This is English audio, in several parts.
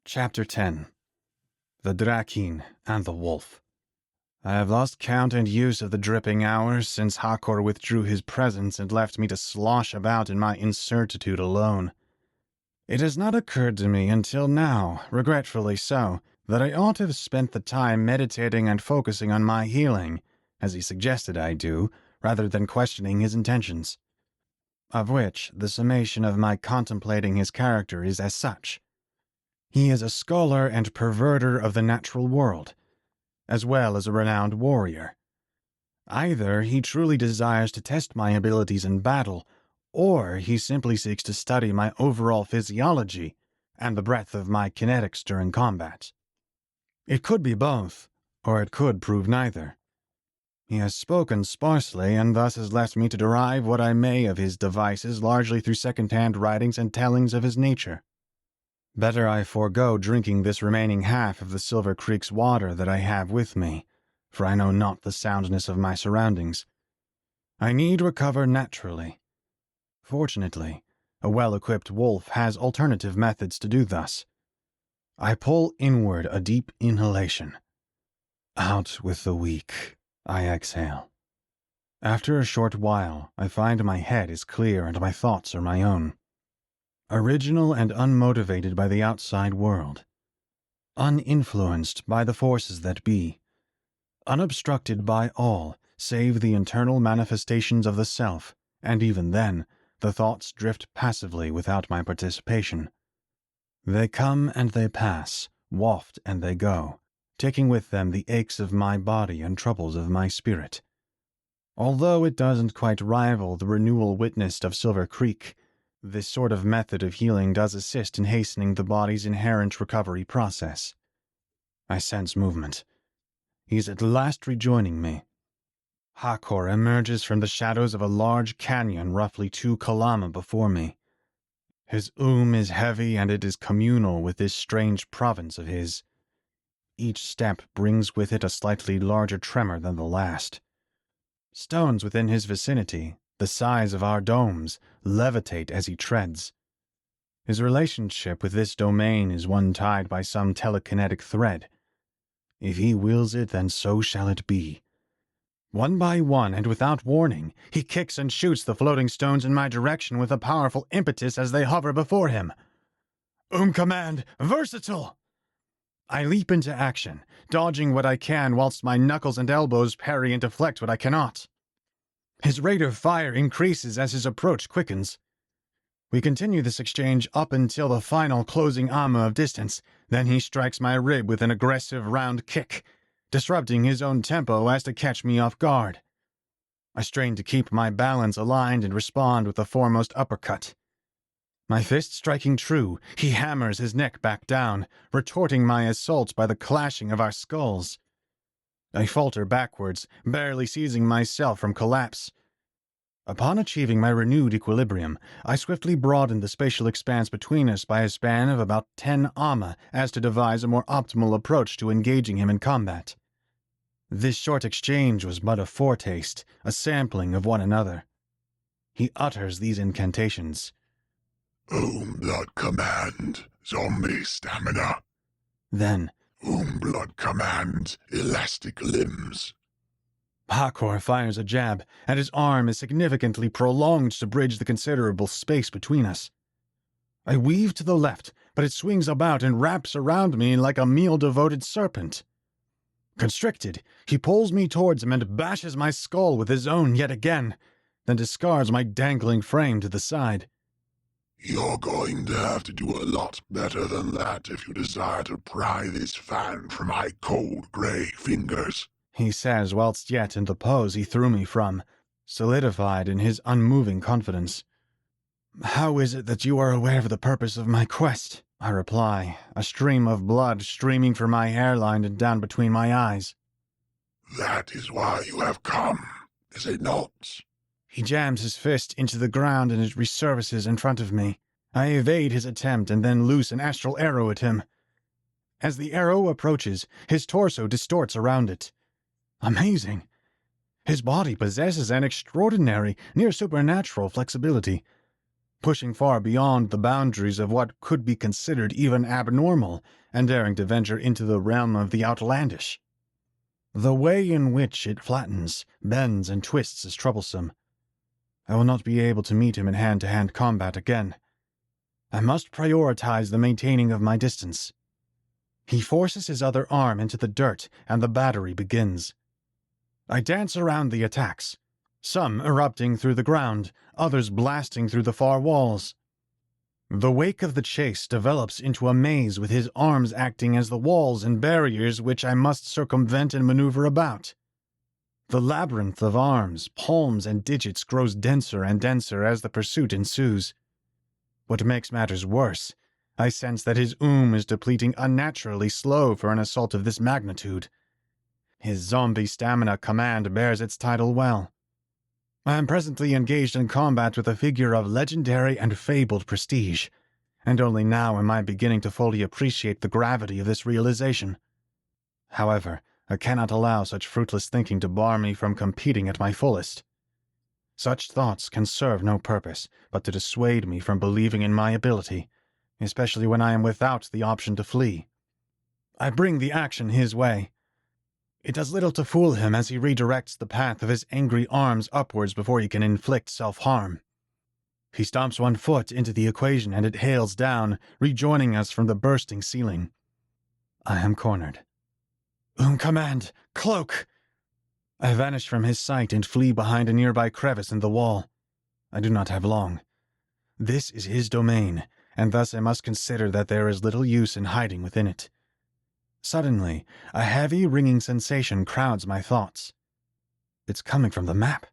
Chapter 10. The Drakin and the Wolf. I have lost count and use of the dripping hours since Hakor withdrew his presence and left me to slosh about in my incertitude alone. It has not occurred to me until now, regretfully so, that I ought to have spent the time meditating and focusing on my healing, as he suggested I do, rather than questioning his intentions. Of which, the summation of my contemplating his character is as such. He is a scholar and perverter of the natural world, as well as a renowned warrior. Either he truly desires to test my abilities in battle, or he simply seeks to study my overall physiology and the breadth of my kinetics during combat. It could be both, or it could prove neither. He has spoken sparsely, and thus has left me to derive what I may of his devices largely through second-hand writings and tellings of his nature. Better I forego drinking this remaining half of the Silver Creek's water that I have with me, for I know not the soundness of my surroundings. I need recover naturally. Fortunately, a well-equipped wolf has alternative methods to do thus. I pull inward a deep inhalation. Out with the weak, I exhale. After a short while, I find my head is clear and my thoughts are my own. Original and unmotivated by the outside world. Uninfluenced by the forces that be. Unobstructed by all, save the internal manifestations of the self, and even then, the thoughts drift passively without my participation. They come and they pass, waft and they go, taking with them the aches of my body and troubles of my spirit. Although it doesn't quite rival the renewal witnessed of Silver Creek, this sort of method of healing does assist in hastening the body's inherent recovery process. I sense movement. He's at last rejoining me. Hakor emerges from the shadows of a large canyon roughly 2 km before me. His is heavy and it is communal with this strange province of his. Each step brings with it a slightly larger tremor than the last. Stones within his vicinity, the size of our domes, levitate as he treads. His relationship with this domain is one tied by some telekinetic thread. If he wills it, then so shall it be. One by one, and without warning, he kicks and shoots the floating stones in my direction with a powerful impetus as they hover before him. Command, versatile! I leap into action, dodging what I can whilst my knuckles and elbows parry and deflect what I cannot. His rate of fire increases as his approach quickens. We continue this exchange up until the final closing amma of distance, then he strikes my rib with an aggressive round kick, disrupting his own tempo as to catch me off guard. I strain to keep my balance aligned and respond with a foremost uppercut. My fist striking true, he hammers his neck back down, retorting my assault by the clashing of our skulls. I falter backwards, barely seizing myself from collapse. Upon achieving my renewed equilibrium, I swiftly broadened the spatial expanse between us by a span of about 10 amma as to devise a more optimal approach to engaging him in combat. This short exchange was but a foretaste, a sampling of one another. He utters these incantations. Blood command, zombie stamina. Then, Blood command, elastic limbs. Hakor fires a jab, and his arm is significantly prolonged to bridge the considerable space between us. I weave to the left, but it swings about and wraps around me like a meal-devoted serpent. Constricted, he pulls me towards him and bashes my skull with his own yet again, then discards my dangling frame to the side. You're going to have to do a lot better than that if you desire to pry this fan from my cold gray fingers, he says whilst yet in the pose he threw me from, solidified in his unmoving confidence. How is it that you are aware of the purpose of my quest? I reply, a stream of blood streaming from my hairline and down between my eyes. That is why you have come, is it not? He jams his fist into the ground and it resurfaces in front of me. I evade his attempt and then loose an astral arrow at him. As the arrow approaches, his torso distorts around it. Amazing! His body possesses an extraordinary, near supernatural flexibility. pushing far beyond the boundaries of what could be considered even abnormal and daring to venture into the realm of the outlandish. The way in which it flattens, bends, and twists is troublesome. I will not be able to meet him in hand-to-hand combat again. I must prioritize the maintaining of my distance. He forces his other arm into the dirt, and the battery begins. I dance around the attacks, some erupting through the ground, others blasting through the far walls. The wake of the chase develops into a maze with his arms acting as the walls and barriers which I must circumvent and maneuver about. The labyrinth of arms, palms, and digits grows denser and denser as the pursuit ensues. What makes matters worse, I sense that his is depleting unnaturally slow for an assault of this magnitude. His zombie stamina command bears its title well. I am presently engaged in combat with a figure of legendary and fabled prestige, and only now am I beginning to fully appreciate the gravity of this realization. However, I cannot allow such fruitless thinking to bar me from competing at my fullest. Such thoughts can serve no purpose but to dissuade me from believing in my ability, especially when I am without the option to flee. I bring the action his way. It does little to fool him as he redirects the path of his angry arms upwards before he can inflict self-harm. He stomps one foot into the equation and it hails down, rejoining us from the bursting ceiling. I am cornered. Command! Cloak! I vanish from his sight and flee behind a nearby crevice in the wall. I do not have long. This is his domain, and thus I must consider that there is little use in hiding within it. Suddenly, a heavy, ringing sensation crowds my thoughts. It's coming from the map.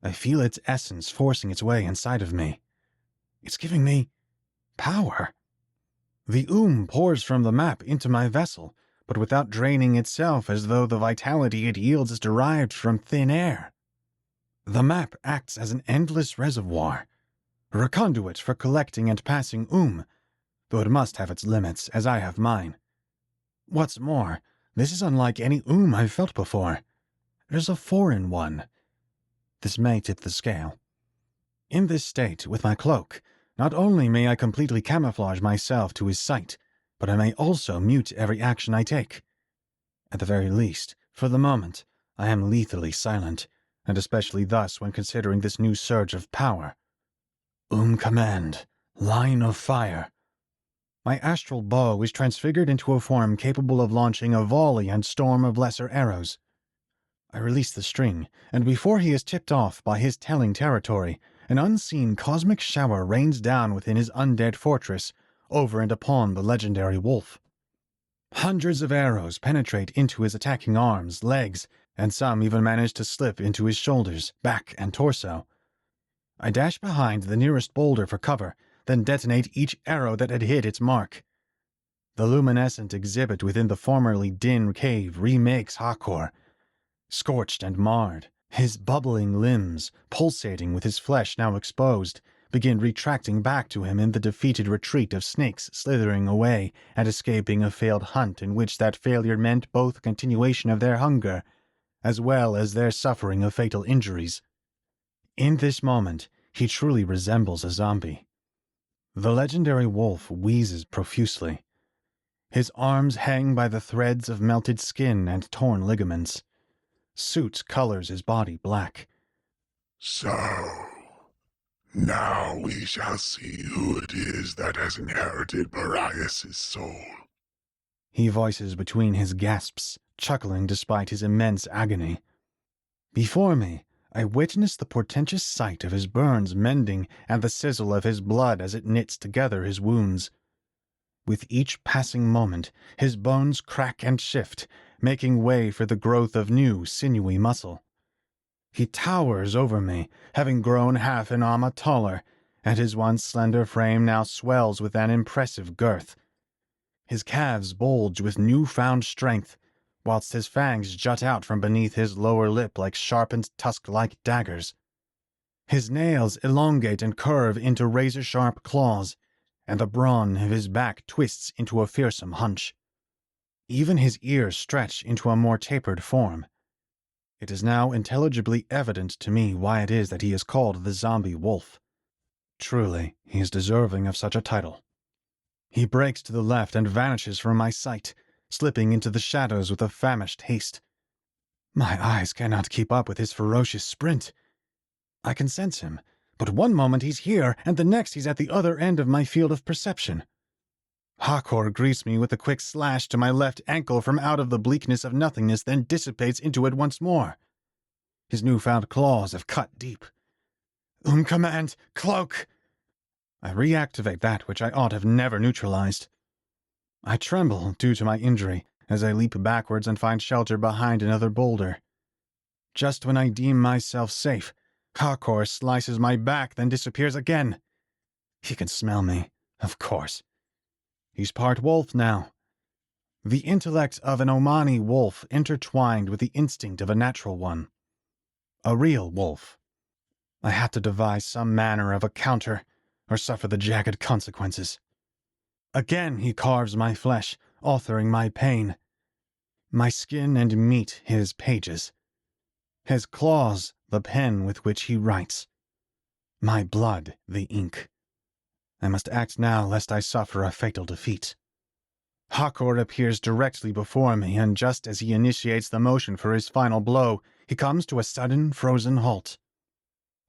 I feel its essence forcing its way inside of me. It's giving me power. The pours from the map into my vessel, but without draining itself, as though the vitality it yields is derived from thin air. The map acts as an endless reservoir, a conduit for collecting and passing though it must have its limits, as I have mine. What's more, this is unlike any I've felt before. It is a foreign one. This may tip the scale. In this state, with my cloak, not only may I completely camouflage myself to his sight, but I may also mute every action I take. At the very least, for the moment, I am lethally silent, and especially thus when considering this new surge of power. Command, line of fire. My astral bow is transfigured into a form capable of launching a volley and storm of lesser arrows. I release the string, and before he is tipped off by his telling territory, an unseen cosmic shower rains down within his undead fortress, over and upon the legendary wolf. Hundreds of arrows penetrate into his attacking arms, legs, and some even manage to slip into his shoulders, back, and torso. I dash behind the nearest boulder for cover, then detonate each arrow that had hit its mark. The luminescent exhibit within the formerly dim cave remakes Hakor. Scorched and marred, his bubbling limbs, pulsating with his flesh now exposed, begin retracting back to him in the defeated retreat of snakes slithering away and escaping a failed hunt in which that failure meant both continuation of their hunger, as well as their suffering of fatal injuries. In this moment, he truly resembles a zombie. The legendary wolf wheezes profusely. His arms hang by the threads of melted skin and torn ligaments. Soot colors his body black. So, now we shall see who it is that has inherited Boreas' soul. He voices between his gasps, chuckling despite his immense agony. Before me, I witness the portentous sight of his burns mending and the sizzle of his blood as it knits together his wounds. With each passing moment, his bones crack and shift, making way for the growth of new, sinewy muscle. He towers over me, having grown half an amma taller, and his once slender frame now swells with an impressive girth. His calves bulge with new-found strength, whilst his fangs jut out from beneath his lower lip like sharpened tusk-like daggers. His nails elongate and curve into razor-sharp claws, and the brawn of his back twists into a fearsome hunch. Even his ears stretch into a more tapered form. It is now intelligibly evident to me why it is that he is called the zombie wolf. Truly, he is deserving of such a title. He breaks to the left and vanishes from my sight, slipping into the shadows with a famished haste. My eyes cannot keep up with his ferocious sprint. I can sense him, but one moment he's here, and the next he's at the other end of my field of perception. Hakor greets me with a quick slash to my left ankle from out of the bleakness of nothingness, then dissipates into it once more. His newfound claws have cut deep. Command, cloak! I reactivate that which I ought have never neutralized. I tremble due to my injury as I leap backwards and find shelter behind another boulder. Just when I deem myself safe, Hakor slices my back, then disappears again. He can smell me, of course. He's part wolf now. The intellect of an Omani wolf intertwined with the instinct of a natural one. A real wolf. I had to devise some manner of a counter, or suffer the jagged consequences. Again he carves my flesh, authoring my pain. My skin and meat his pages. His claws the pen with which he writes. My blood the ink. I must act now lest I suffer a fatal defeat. Hakor appears directly before me, and just as he initiates the motion for his final blow, he comes to a sudden frozen halt.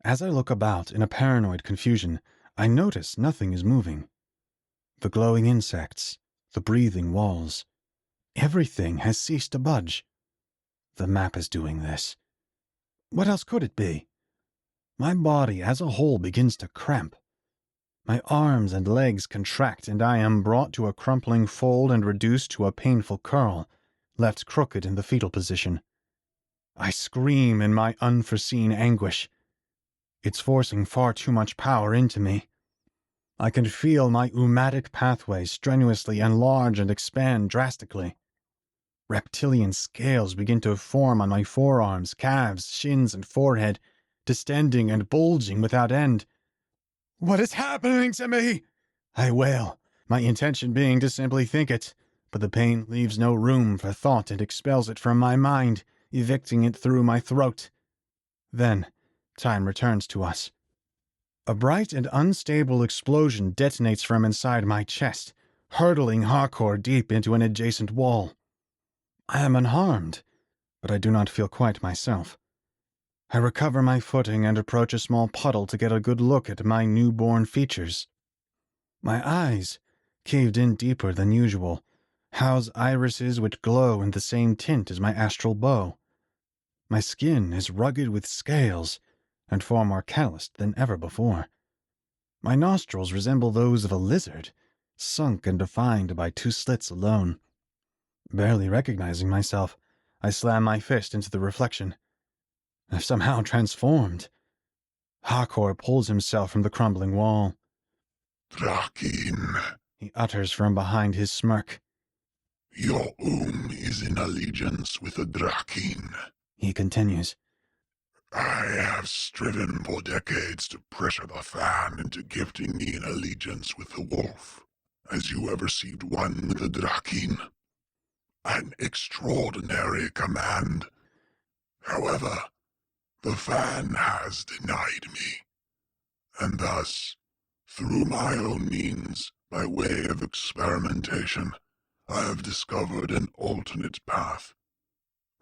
As I look about in a paranoid confusion, I notice nothing is moving. The glowing insects, the breathing walls, everything has ceased to budge. The map is doing this. What else could it be? My body as a whole begins to cramp. My arms and legs contract, and I am brought to a crumpling fold and reduced to a painful curl, left crooked in the fetal position. I scream in my unforeseen anguish. It's forcing far too much power into me. I can feel my umatic pathway strenuously enlarge and expand drastically. Reptilian scales begin to form on my forearms, calves, shins, and forehead, distending and bulging without end. What is happening to me? I wail, my intention being to simply think it, but the pain leaves no room for thought and expels it from my mind, evicting it through my throat. Then, time returns to us. A bright and unstable explosion detonates from inside my chest, hurtling Hakor deep into an adjacent wall. I am unharmed, but I do not feel quite myself. I recover my footing and approach a small puddle to get a good look at my newborn features. My eyes, caved in deeper than usual, house irises which glow in the same tint as my astral bow. My skin is rugged with scales, and far more calloused than ever before. My nostrils resemble those of a lizard, sunk and defined by two slits alone. Barely recognizing myself, I slam my fist into the reflection. I've somehow transformed. Hakor pulls himself from the crumbling wall. Drakin, He utters from behind his smirk. your is in allegiance with the Drakin. He continues. I have striven for decades to pressure the fan into gifting me an allegiance with the wolf, as you have received one with the Drakin. An extraordinary command. However, the fan has denied me, and thus, through my own means, by way of experimentation, I have discovered an alternate path.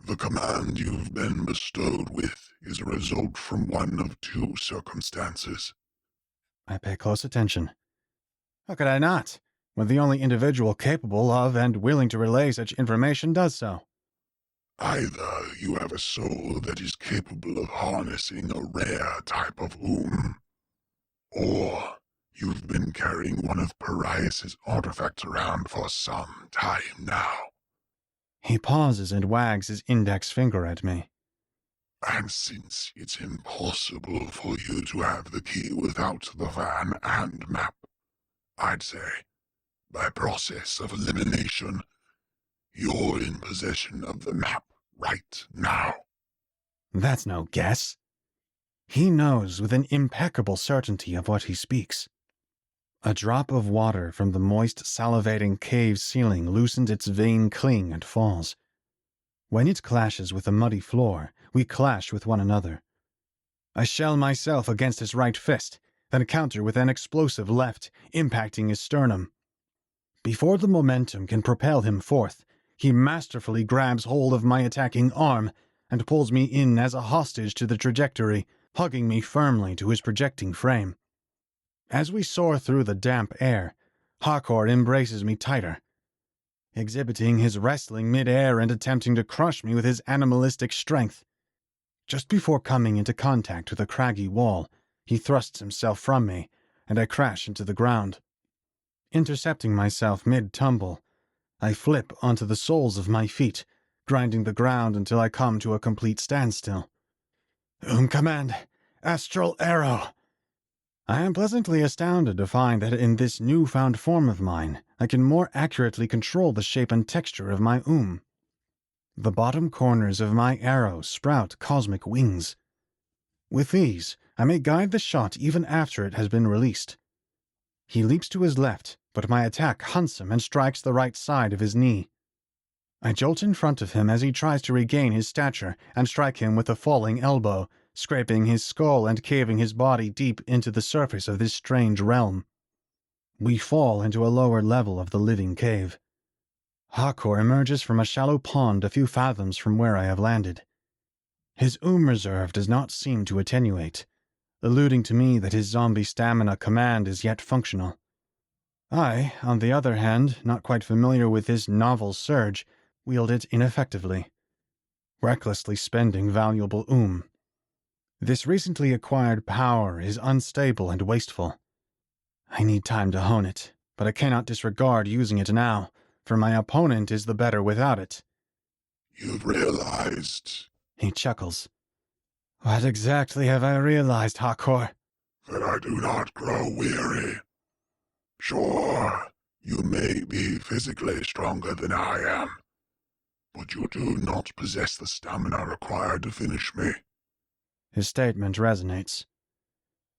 The command you've been bestowed with is a result from one of two circumstances. I pay close attention. How could I not, when the only individual capable of and willing to relay such information does so? Either you have a soul that is capable of harnessing a rare type of or you've been carrying one of Parias's artifacts around for some time now. He pauses and wags his index finger at me. And since it's impossible for you to have the key without the van and map, I'd say, by process of elimination, you're in possession of the map right now. That's no guess. He knows with an impeccable certainty of what he speaks. A drop of water from the moist, salivating cave ceiling loosens its vain cling and falls. When it clashes with the muddy floor, we clash with one another. I shell myself against his right fist, then counter with an explosive left, impacting his sternum. Before the momentum can propel him forth, he masterfully grabs hold of my attacking arm and pulls me in as a hostage to the trajectory, hugging me firmly to his projecting frame. As we soar through the damp air, Hakor embraces me tighter, exhibiting his wrestling mid-air and attempting to crush me with his animalistic strength. Just before coming into contact with a craggy wall, he thrusts himself from me, and I crash into the ground. Intercepting myself mid-tumble, I flip onto the soles of my feet, grinding the ground until I come to a complete standstill. Command, Astral Arrow! I am pleasantly astounded to find that in this newfound form of mine, I can more accurately control the shape and texture of my The bottom corners of my arrow sprout cosmic wings. With these, I may guide the shot even after it has been released. He leaps to his left, but my attack hunts him and strikes the right side of his knee. I jolt in front of him as he tries to regain his stature and strike him with a falling elbow, scraping his skull and caving his body deep into the surface of this strange realm. We fall into a lower level of the living cave. Hakor emerges from a shallow pond a few fathoms from where I have landed. His reserve does not seem to attenuate, alluding to me that his zombie stamina command is yet functional. I, on the other hand, not quite familiar with this novel surge, wield it ineffectively, recklessly spending valuable This recently acquired power is unstable and wasteful. I need time to hone it, but I cannot disregard using it now, for my opponent is the better without it. You've realized... He chuckles. What exactly have I realized, Hakor? That I do not grow weary. Sure, you may be physically stronger than I am, but you do not possess the stamina required to finish me. His statement resonates.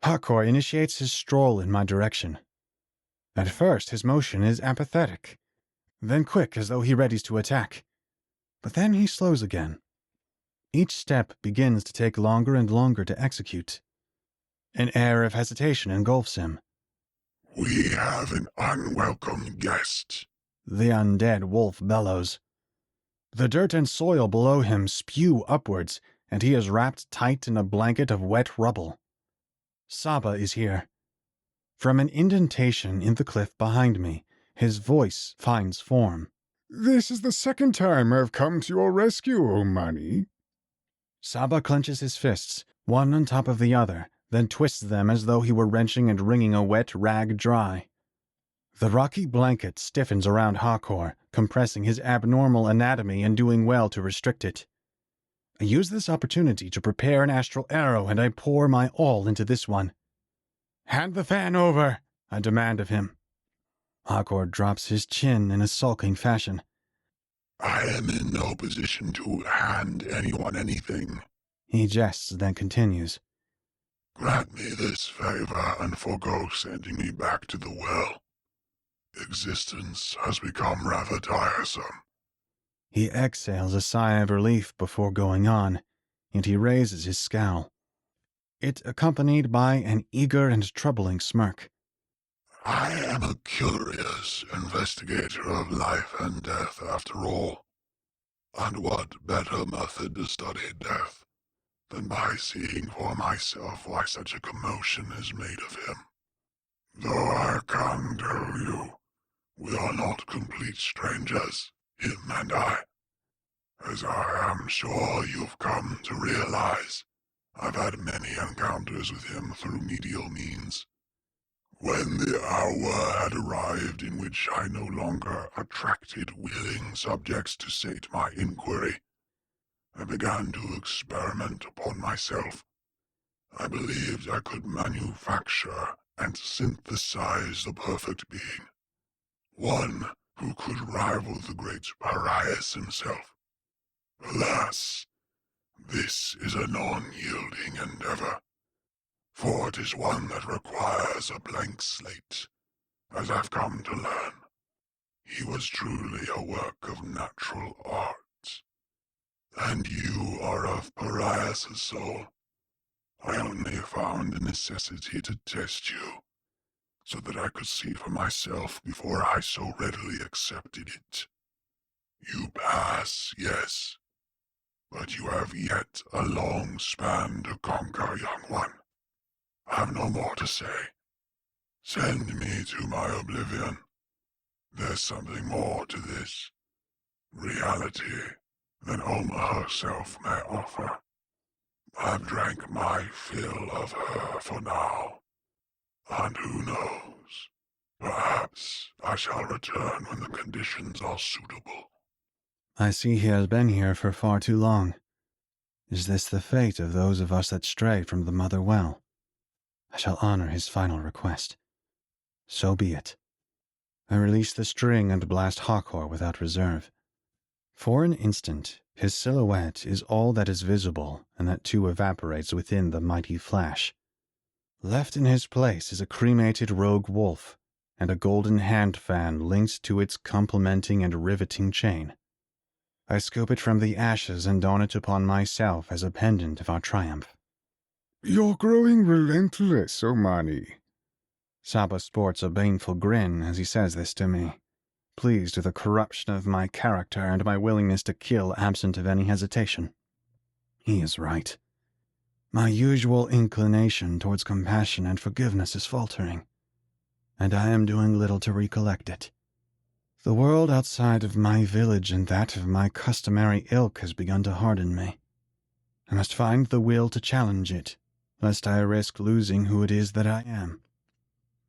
Hakor initiates his stroll in my direction. At first, his motion is apathetic, then quick as though he readies to attack. But then he slows again. Each step begins to take longer and longer to execute. An air of hesitation engulfs him. We have an unwelcome guest, the undead wolf bellows. The dirt and soil below him spew upwards, and he is wrapped tight in a blanket of wet rubble. Saba is here. From an indentation in the cliff behind me, his voice finds form. This is the second time I've come to your rescue, O Mani. Saba clenches his fists, one on top of the other, then twists them as though he were wrenching and wringing a wet rag dry. The rocky blanket stiffens around Hakor, compressing his abnormal anatomy and doing well to restrict it. I use this opportunity to prepare an astral arrow, and I pour my all into this one. Hand the fan over, I demand of him. Hakor drops his chin in a sulking fashion. I am in no position to hand anyone anything. He jests, then continues. Grant me this favor and forego sending me back to the well. Existence has become rather tiresome. He exhales a sigh of relief before going on, and he raises his scowl. It accompanied by an eager and troubling smirk. I am a curious investigator of life and death, after all. And what better method to study death than by seeing for myself why such a commotion is made of him? Though I can tell you, we are not complete strangers, him and I. As I am sure you've come to realize, I've had many encounters with him through medial means. When the hour had arrived in which I no longer attracted willing subjects to sate my inquiry, I began to experiment upon myself. I believed I could manufacture and synthesize the perfect being, one who could rival the great Parias himself. Alas, this is a non-yielding endeavor, for it is one that requires a blank slate, as I've come to learn. He was truly a work of natural art. And you are of Parias' soul. I only found the necessity to test you, so that I could see for myself before I so readily accepted it. You pass, yes, but you have yet a long span to conquer, young one. I've no more to say. Send me to my oblivion. There's something more to this reality than Oma herself may offer. I've drank my fill of her for now, and who knows, perhaps I shall return when the conditions are suitable. I see he has been here for far too long. Is this the fate of those of us that stray from the mother well? I shall honor his final request. So be it. I release the string and blast Hakor without reserve. For an instant, his silhouette is all that is visible, and that too evaporates within the mighty flash. Left in his place is a cremated rogue wolf, and a golden hand fan linked to its complementing and riveting chain. I scoop it from the ashes and don it upon myself as a pendant of our triumph. You're growing relentless, Omani. Saba sports a baneful grin as he says this to me, pleased with the corruption of my character and my willingness to kill absent of any hesitation. He is right. My usual inclination towards compassion and forgiveness is faltering, and I am doing little to recollect it. The world outside of my village and that of my customary ilk has begun to harden me. I must find the will to challenge it, lest I risk losing who it is that I am.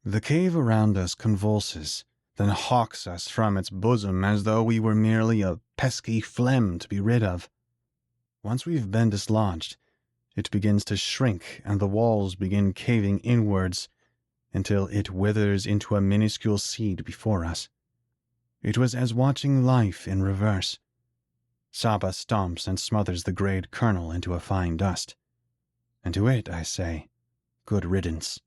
The cave around us convulses, then hawks us from its bosom as though we were merely a pesky phlegm to be rid of. Once we've been dislodged, it begins to shrink and the walls begin caving inwards until it withers into a minuscule seed before us. It was as watching life in reverse. Saba stomps and smothers the grayed kernel into a fine dust. And to it I say, good riddance.